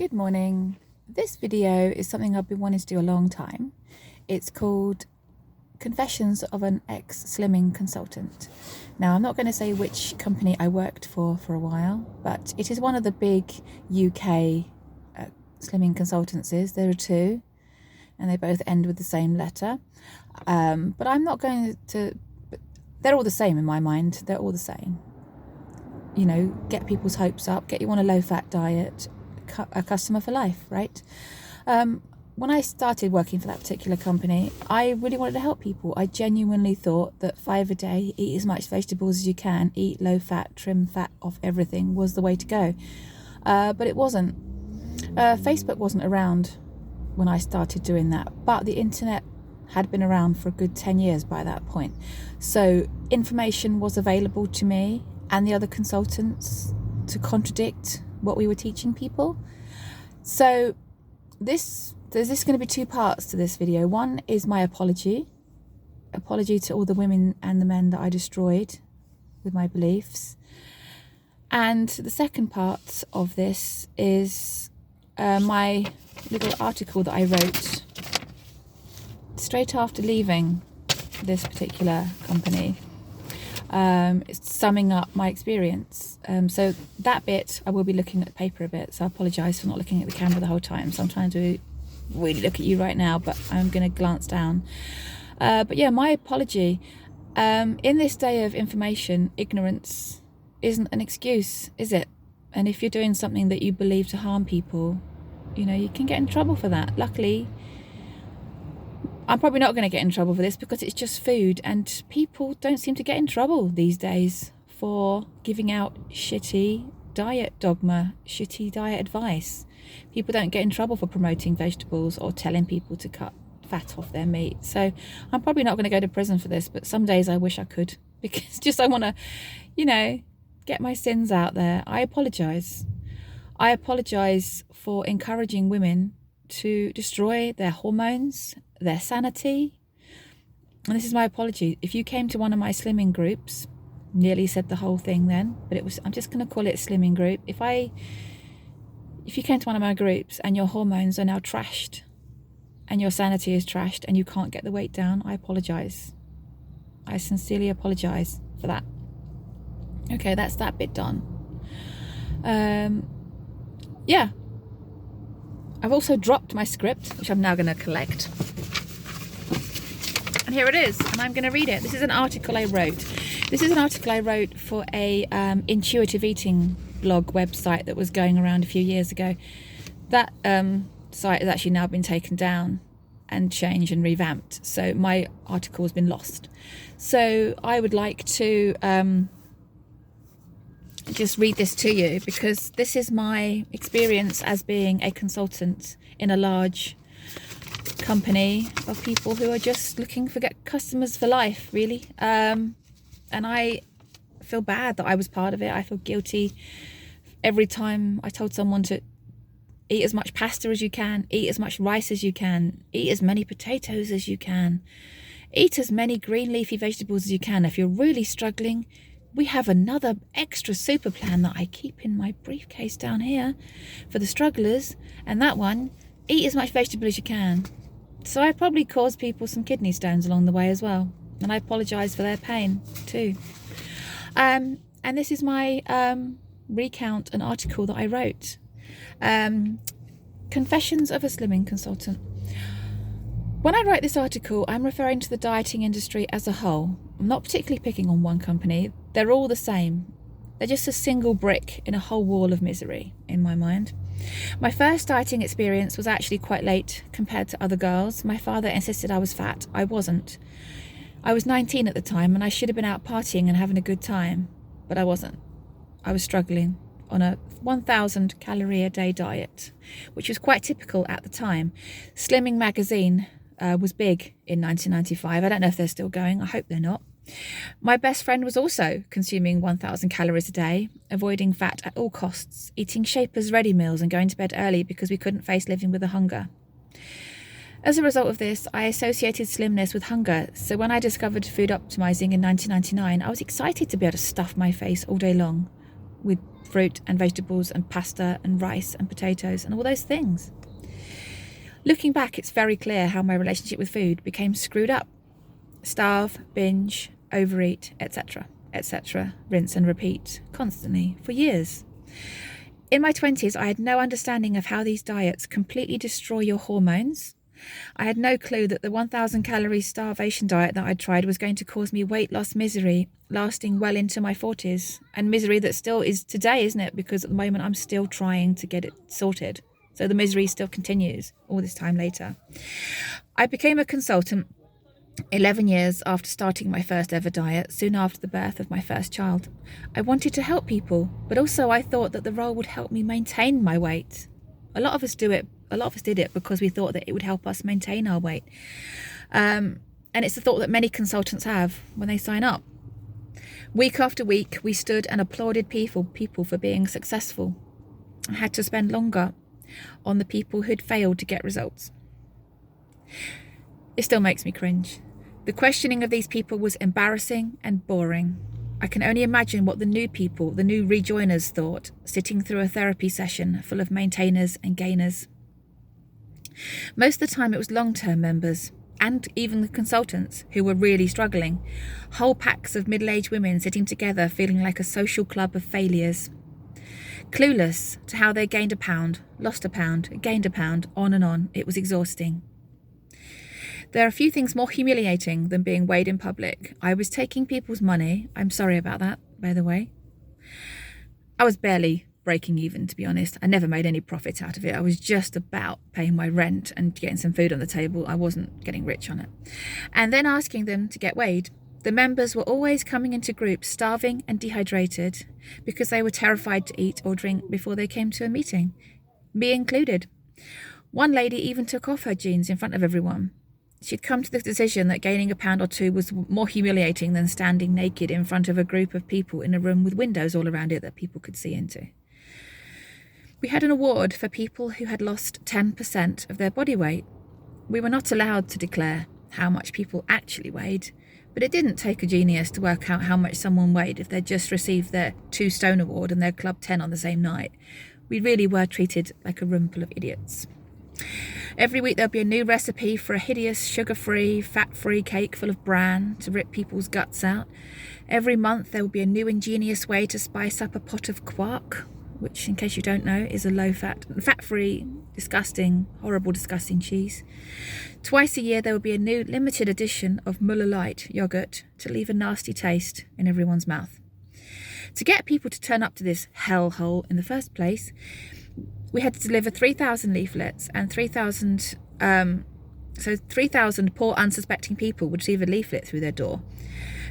Good morning. This video is something I've been wanting to do a long time. It's called Confessions of an Ex-Slimming Consultant. Now, I'm not going to say which company I worked for a while, but it is one of the big UK slimming consultancies. There are two, and they both end with the same letter. But I'm not going to... They're all the same in my mind. They're all the same. You know, get people's hopes up, get you on a low-fat diet, a customer for life, right? When I started working for that particular company, I really wanted to help people. I genuinely thought that 5 a day, eat as much vegetables as you can, eat low fat, trim fat off everything was the way to go. But it wasn't. Facebook wasn't around when I started doing that, but the internet had been around for a good 10 years by that point. So information was available to me and the other consultants to contradict what we were teaching people. So there's going to be two parts to this video. One is my apology to all the women and the men that I destroyed with my beliefs. And the second part of this is my little article that I wrote straight after leaving this particular company. It's summing up my experience. So that bit, I will be looking at the paper a bit, so I apologise for not looking at the camera the whole time. So I'm trying to really look at you right now, but I'm going to glance down. But yeah, my apology. In this day of information, ignorance isn't an excuse, is it? And if you're doing something that you believe to harm people, you know, you can get in trouble for that. Luckily, I'm probably not going to get in trouble for this because it's just food, and people don't seem to get in trouble these days for giving out shitty diet dogma, shitty diet advice. People don't get in trouble for promoting vegetables or telling people to cut fat off their meat. So I'm probably not going to go to prison for this, but some days I wish I could, because just I want to, you know, get my sins out there. I apologise. I apologise for encouraging women to destroy their hormones, their sanity. And this is my apology. If you came to one of my slimming groups, nearly said the whole thing then, but I'm just going to call it slimming group. If you came to one of my groups and your hormones are now trashed and your sanity is trashed and you can't get the weight down, I apologise. I sincerely apologise for that. Okay, that's that bit done. Yeah. I've also dropped my script, which I'm now going to collect. And here it is, and I'm going to read it. This is an article I wrote. This is an article I wrote for a intuitive eating blog website that was going around a few years ago. That site has actually now been taken down and changed and revamped. So my article has been lost. So I would like to just read this to you, because this is my experience as being a consultant in a large company of people who are just looking for customers for life, really. And I feel bad that I was part of it. I feel guilty every time I told someone to eat as much pasta as you can, eat as much rice as you can, eat as many potatoes as you can, eat as many green leafy vegetables as you can. If you're really struggling, we have another extra super plan that I keep in my briefcase down here for the strugglers, and that one, eat as much vegetable as you can. So I probably caused people some kidney stones along the way as well, and I apologise for their pain too. And this is my recount, an article that I wrote. Confessions of a Slimming Consultant. When I write this article, I'm referring to the dieting industry as a whole. I'm not particularly picking on one company. They're all the same. They're just a single brick in a whole wall of misery, in my mind. My first dieting experience was actually quite late compared to other girls. My father insisted I was fat. I wasn't. I was 19 at the time, and I should have been out partying and having a good time, but I wasn't. I was struggling on a 1,000 calorie a day diet, which was quite typical at the time. Slimming magazine was big in 1995. I don't know if they're still going. I hope they're not. My best friend was also consuming 1,000 calories a day, avoiding fat at all costs, eating Shaper's ready meals and going to bed early because we couldn't face living with a hunger. As a result of this, I associated slimness with hunger, so when I discovered food optimizing in 1999, I was excited to be able to stuff my face all day long. with fruit and vegetables and pasta and rice and potatoes and all those things. Looking back, it's very clear how my relationship with food became screwed up. Starve, binge, overeat, etc., etc., rinse and repeat constantly for years. In my 20s, I had no understanding of how these diets completely destroy your hormones. I had no clue that the 1,000 calorie starvation diet that I'd tried was going to cause me weight loss misery lasting well into my 40s, and misery that still is today, isn't it? Because at the moment I'm still trying to get it sorted. So the misery still continues all this time later. I became a consultant 11 years after starting my first ever diet, soon after the birth of my first child. I wanted to help people, but also I thought that the role would help me maintain my weight. A lot of us did it because we thought that it would help us maintain our weight. And it's the thought that many consultants have when they sign up. Week after week, we stood and applauded people for being successful. I had to spend longer on the people who'd failed to get results. It still makes me cringe. The questioning of these people was embarrassing and boring. I can only imagine what the new people, the new rejoiners, thought, sitting through a therapy session full of maintainers and gainers. Most of the time it was long-term members, and even the consultants, who were really struggling. Whole packs of middle-aged women sitting together feeling like a social club of failures. Clueless to how they gained a pound, lost a pound, gained a pound, on and on. It was exhausting. There are few things more humiliating than being weighed in public. I was taking people's money. I'm sorry about that, by the way. I was barely breaking even, to be honest. I never made any profit out of it. I was just about paying my rent and getting some food on the table. I wasn't getting rich on it. And then asking them to get weighed. The members were always coming into groups starving and dehydrated because they were terrified to eat or drink before they came to a meeting, me included. One lady even took off her jeans in front of everyone. She'd come to the decision that gaining a pound or two was more humiliating than standing naked in front of a group of people in a room with windows all around it that people could see into. We had an award for people who had lost 10% of their body weight. We were not allowed to declare how much people actually weighed, but it didn't take a genius to work out how much someone weighed if they'd just received their 2 stone award and their club 10 on the same night. We really were treated like a room full of idiots. Every week there'll be a new recipe for a hideous, sugar-free, fat-free cake full of bran to rip people's guts out. Every month there will be a new ingenious way to spice up a pot of quark, which, in case you don't know, is a low-fat, fat-free, disgusting, horrible, disgusting cheese. Twice a year there will be a new limited edition of Muller Light yogurt to leave a nasty taste in everyone's mouth. To get people to turn up to this hellhole in the first place, we had to deliver 3,000 leaflets, and 3,000 poor unsuspecting people would receive a leaflet through their door,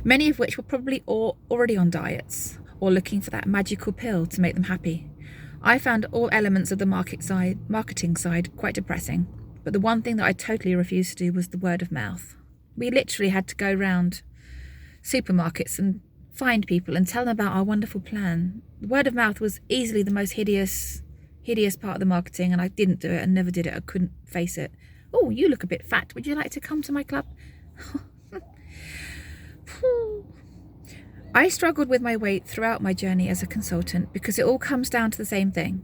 many of which were probably already on diets or looking for that magical pill to make them happy. I found all elements of the marketing side quite depressing, but the one thing that I totally refused to do was the word of mouth. We literally had to go round supermarkets and find people and tell them about our wonderful plan. The word of mouth was easily the most hideous part of the marketing, and I didn't do it and never did it. I couldn't face it. Oh, you look a bit fat. Would you like to come to my club? I struggled with my weight throughout my journey as a consultant because it all comes down to the same thing.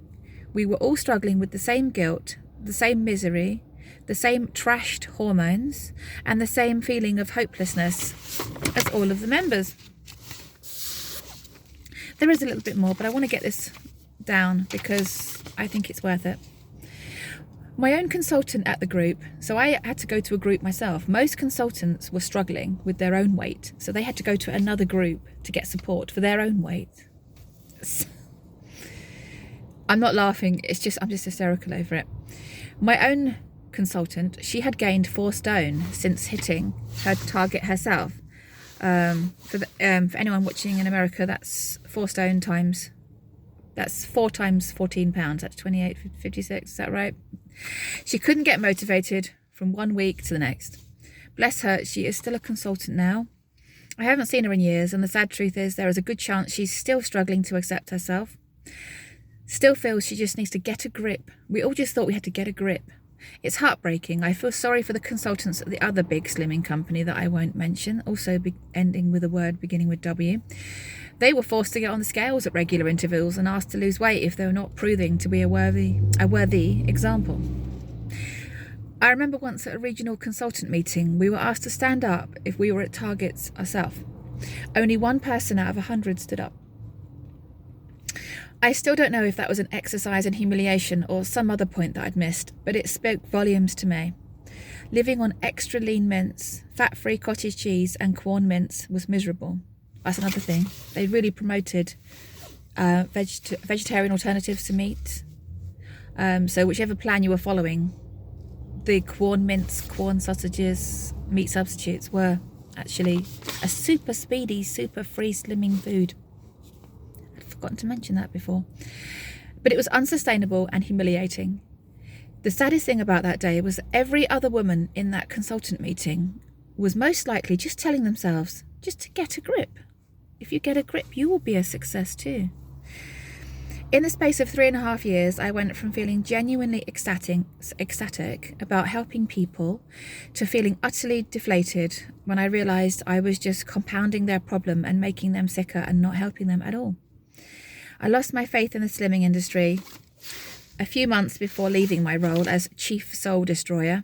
We were all struggling with the same guilt, the same misery, the same trashed hormones, and the same feeling of hopelessness as all of the members. There is a little bit more, but I want to get this down because I think it's worth it. My own consultant at the group, so I had to go to a group myself. Most consultants were struggling with their own weight, so they had to go to another group to get support for their own weight. I'm not laughing, I'm just hysterical over it. My own consultant, she had gained 4 stone since hitting her target herself. For anyone watching in America, that's 4 stone times, that's 4 times 14 pounds, that's 28.56, is that right? She couldn't get motivated from one week to the next. Bless her, she is still a consultant now. I haven't seen her in years, and the sad truth is there is a good chance she's still struggling to accept herself. Still feels she just needs to get a grip. We all just thought we had to get a grip. It's heartbreaking. I feel sorry for the consultants at the other big slimming company that I won't mention, also ending with a word beginning with W. They were forced to get on the scales at regular intervals and asked to lose weight if they were not proving to be a worthy example. I remember once at a regional consultant meeting, we were asked to stand up if we were at targets ourselves. Only one person out of 100 stood up. I still don't know if that was an exercise in humiliation or some other point that I'd missed, but it spoke volumes to me. Living on extra lean mince, fat-free cottage cheese and Quorn mince was miserable. That's another thing. They really promoted vegetarian alternatives to meat. So whichever plan you were following, the Quorn mince, Quorn sausages, meat substitutes were actually a super speedy, super free slimming food. I'd forgotten to mention that before. But it was unsustainable and humiliating. The saddest thing about that day was that every other woman in that consultant meeting was most likely just telling themselves, just to get a grip. If you get a grip, you will be a success too. In the space of 3.5 years, I went from feeling genuinely ecstatic about helping people to feeling utterly deflated when I realised I was just compounding their problem and making them sicker and not helping them at all. I lost my faith in the slimming industry a few months before leaving my role as Chief Soul Destroyer.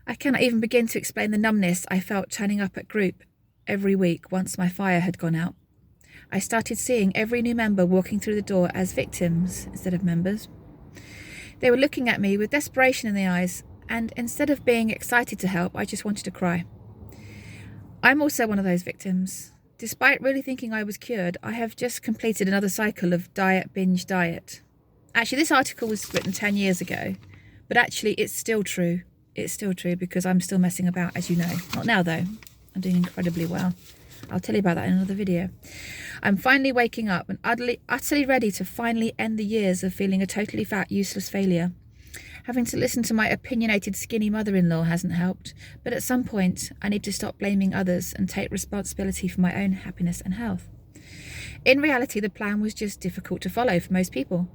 I cannot even begin to explain the numbness I felt turning up at group every week once my fire had gone out. I started seeing every new member walking through the door as victims instead of members. They were looking at me with desperation in the eyes, and instead of being excited to help, I just wanted to cry. I'm also one of those victims. Despite really thinking I was cured, I have just completed another cycle of binge diet. Actually, this article was written 10 years ago, but actually it's still true. It's still true because I'm still messing about, as you know. Not now, though. I'm doing incredibly well. I'll tell you about that in another video. I'm finally waking up and utterly ready to finally end the years of feeling a totally fat, useless failure. Having to listen to my opinionated, skinny mother-in-law hasn't helped, but at some point, I need to stop blaming others and take responsibility for my own happiness and health. In reality, the plan was just difficult to follow for most people.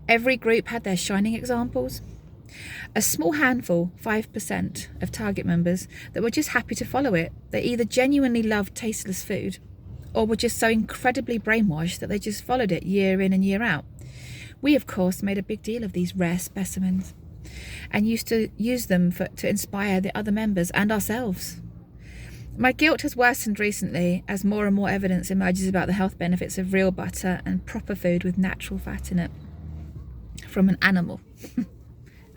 Every group had their shining examples. A small handful, 5% of target members, that were just happy to follow it. They either genuinely loved tasteless food or were just so incredibly brainwashed that they just followed it year in and year out. We, of course, made a big deal of these rare specimens and used to use them to inspire the other members and ourselves. My guilt has worsened recently as more and more evidence emerges about the health benefits of real butter and proper food with natural fat in it from an animal.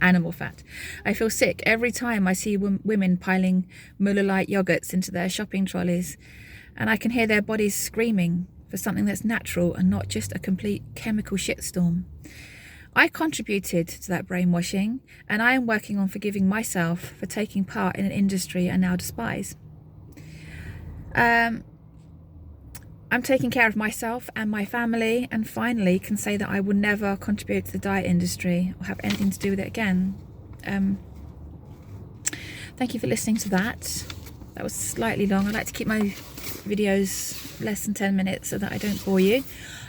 Animal fat. I feel sick every time I see women piling Muller-Lite yogurts into their shopping trolleys, and I can hear their bodies screaming for something that's natural and not just a complete chemical shitstorm. I contributed to that brainwashing, and I am working on forgiving myself for taking part in an industry I now despise. I'm taking care of myself and my family, and finally can say that I will never contribute to the diet industry or have anything to do with it again. Thank you for listening to that. That was slightly long. I like to keep my videos less than 10 minutes so that I don't bore you.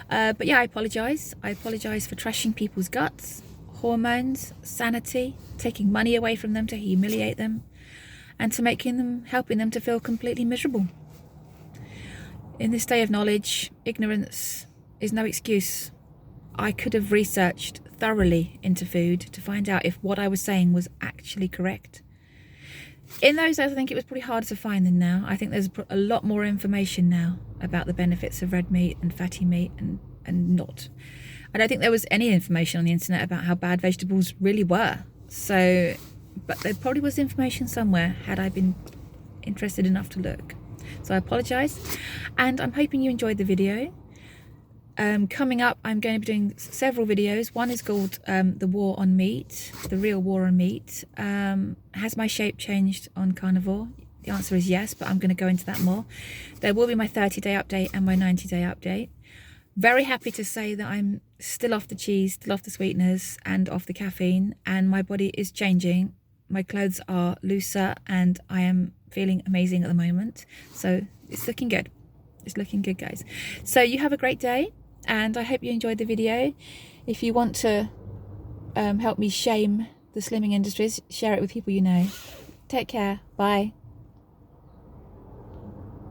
But yeah, I apologise. I apologise for trashing people's guts, hormones, sanity, taking money away from them to humiliate them, and to helping them to feel completely miserable. In this day of knowledge, ignorance is no excuse. I could have researched thoroughly into food to find out if what I was saying was actually correct. In those days, I think it was pretty harder to find than now. I think there's a lot more information now about the benefits of red meat and fatty meat and not. I don't think there was any information on the internet about how bad vegetables really were. So, but there probably was information somewhere had I been interested enough to look. So I apologise, and I'm hoping you enjoyed the video. Coming up, I'm going to be doing several videos. One is called The War on Meat, The Real War on Meat. Has my shape changed on Carnivore? The answer is yes, but I'm going to go into that more. There will be my 30-day update and my 90-day update. Very happy to say that I'm still off the cheese, still off the sweeteners and off the caffeine, and my body is changing. My clothes are looser and I am feeling amazing at the moment. So it's looking good. It's looking good, guys. So you have a great day, and I hope you enjoyed the video. If you want to help me shame the slimming industries, share it with people you know. Take care. Bye.